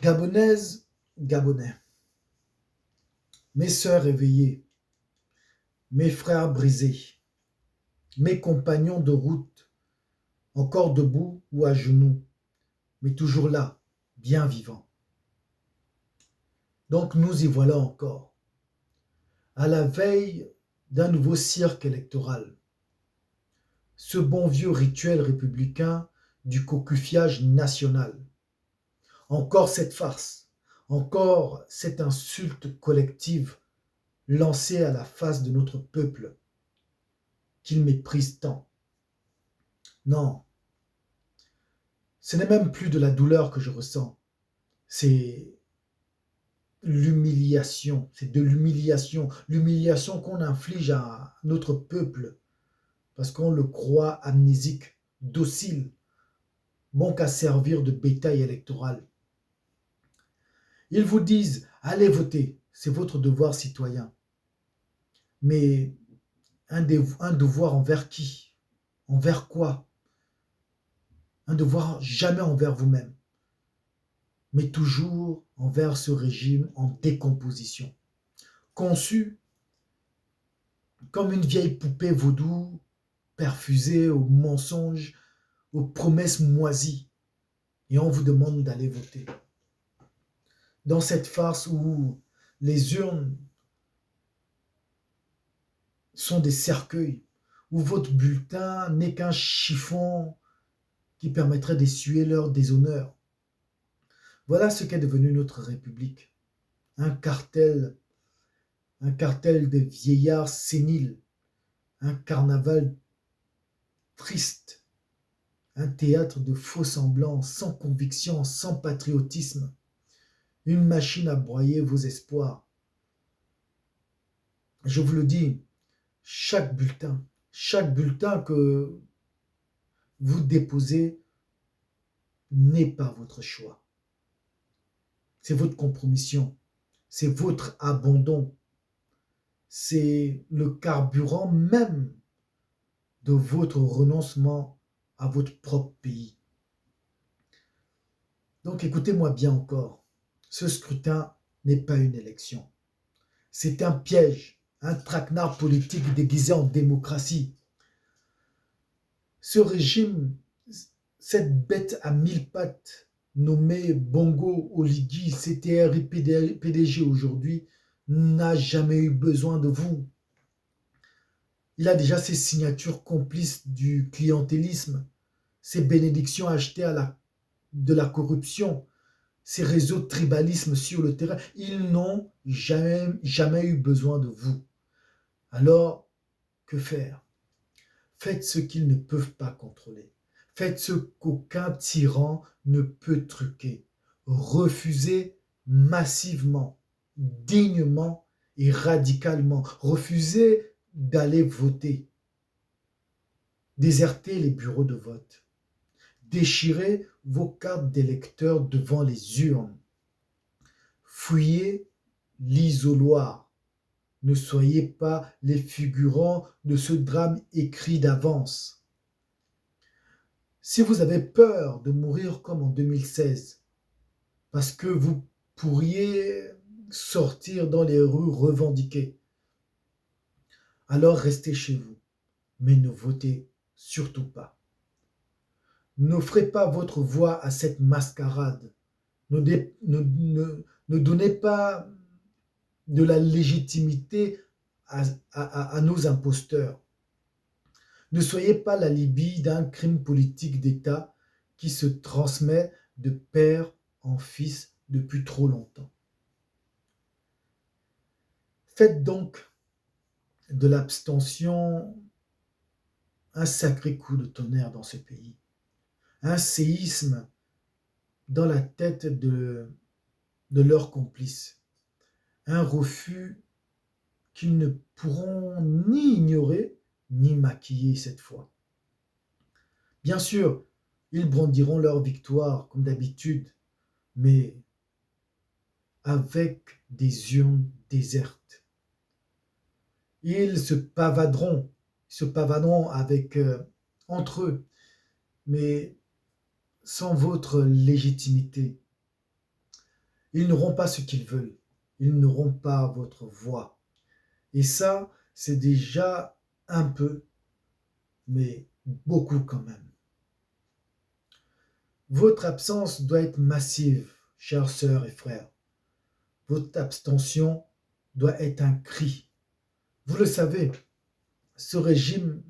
Gabonaises, Gabonais, mes sœurs éveillées, mes frères brisés, mes compagnons de route, encore debout ou à genoux, mais toujours là, bien vivants. Donc nous y voilà encore, à la veille d'un nouveau cirque électoral. Ce bon vieux rituel républicain du cocufiage national. Encore cette farce, encore cette insulte collective lancée à la face de notre peuple qu'il méprise tant. Non, ce n'est même plus de la douleur que je ressens, c'est l'humiliation, c'est de l'humiliation, l'humiliation qu'on inflige à notre peuple parce qu'on le croit amnésique, docile, bon qu'à servir de bétail électoral. Ils vous disent, allez voter, c'est votre devoir citoyen. Mais un devoir envers qui? Envers quoi? Un devoir jamais envers vous-même, mais toujours envers ce régime en décomposition, conçu comme une vieille poupée vaudou perfusée aux mensonges, aux promesses moisies, et on vous demande d'aller voter. Dans cette farce où les urnes sont des cercueils, où votre bulletin n'est qu'un chiffon qui permettrait d'essuyer leur déshonneur. Voilà ce qu'est devenu notre République. Un cartel de vieillards séniles, un carnaval triste, un théâtre de faux semblants, sans conviction, sans patriotisme, une machine à broyer vos espoirs. Je vous le dis, chaque bulletin que vous déposez n'est pas votre choix. C'est votre compromission, c'est votre abandon, c'est le carburant même de votre renoncement à votre propre pays. Donc écoutez-moi bien encore, ce scrutin n'est pas une élection. C'est un piège, un traquenard politique déguisé en démocratie. Ce régime, cette bête à 1000 pattes, nommée Bongo Oligui, CTR et PDG aujourd'hui, n'a jamais eu besoin de vous. Il a déjà ses signatures complices du clientélisme, ses bénédictions achetées de la corruption, ses réseaux de tribalisme sur le terrain. Ils n'ont jamais eu besoin de vous. Alors, que faire? Faites ce qu'ils ne peuvent pas contrôler. Faites ce qu'aucun tyran ne peut truquer. Refusez massivement, dignement et radicalement. Refusez d'aller voter. Désertez les bureaux de vote. Déchirez vos cartes d'électeurs devant les urnes. Fouillez l'isoloir. Ne soyez pas les figurants de ce drame écrit d'avance. Si vous avez peur de mourir comme en 2016, parce que vous pourriez sortir dans les rues revendiquer, alors restez chez vous, mais ne votez surtout pas. N'offrez pas votre voix à cette mascarade. Ne donnez pas de la légitimité à nos imposteurs. Ne soyez pas l'alibi d'un crime politique d'État qui se transmet de père en fils depuis trop longtemps. Faites donc de l'abstention un sacré coup de tonnerre dans ce pays, un séisme dans la tête de leurs complices, un refus qu'ils ne pourront ni ignorer ni maquiller cette fois. Bien sûr, ils brandiront leur victoire comme d'habitude, mais avec des urnes désertes. Ils se pavaderont avec entre eux, mais sans votre légitimité. Ils n'auront pas ce qu'ils veulent. Ils n'auront pas votre voix. Et ça, c'est déjà un peu, mais beaucoup quand même. Votre absence doit être massive, chères sœurs et frères. Votre abstention doit être un cri. Vous le savez, ce régime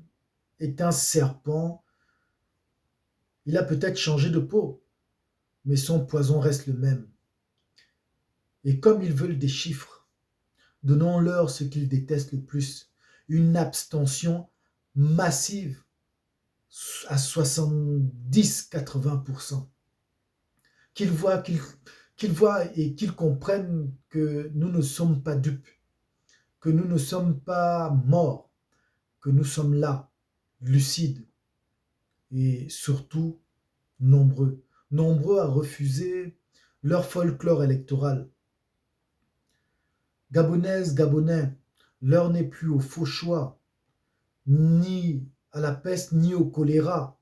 est un serpent. Il a peut-être changé de peau, mais son poison reste le même. Et comme ils veulent des chiffres, donnons-leur ce qu'ils détestent le plus, une abstention massive à 70-80%. Qu'ils voient et qu'ils comprennent que nous ne sommes pas dupes, que nous ne sommes pas morts, que nous sommes là, lucides et surtout nombreux. Nombreux à refuser leur folklore électoral. Gabonaises, Gabonais, l'heure n'est plus au faux choix, ni à la peste, ni au choléra.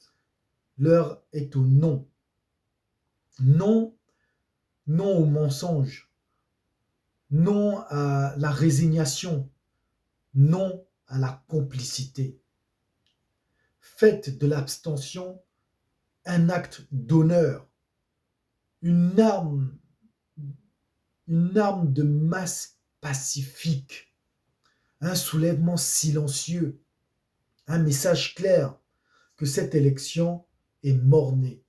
L'heure est au non. Non, non au mensonge. Non à la résignation. Non à la complicité. Faites de l'abstention un acte d'honneur, une arme, de masse pacifique, un soulèvement silencieux, un message clair que cette élection est mort-née.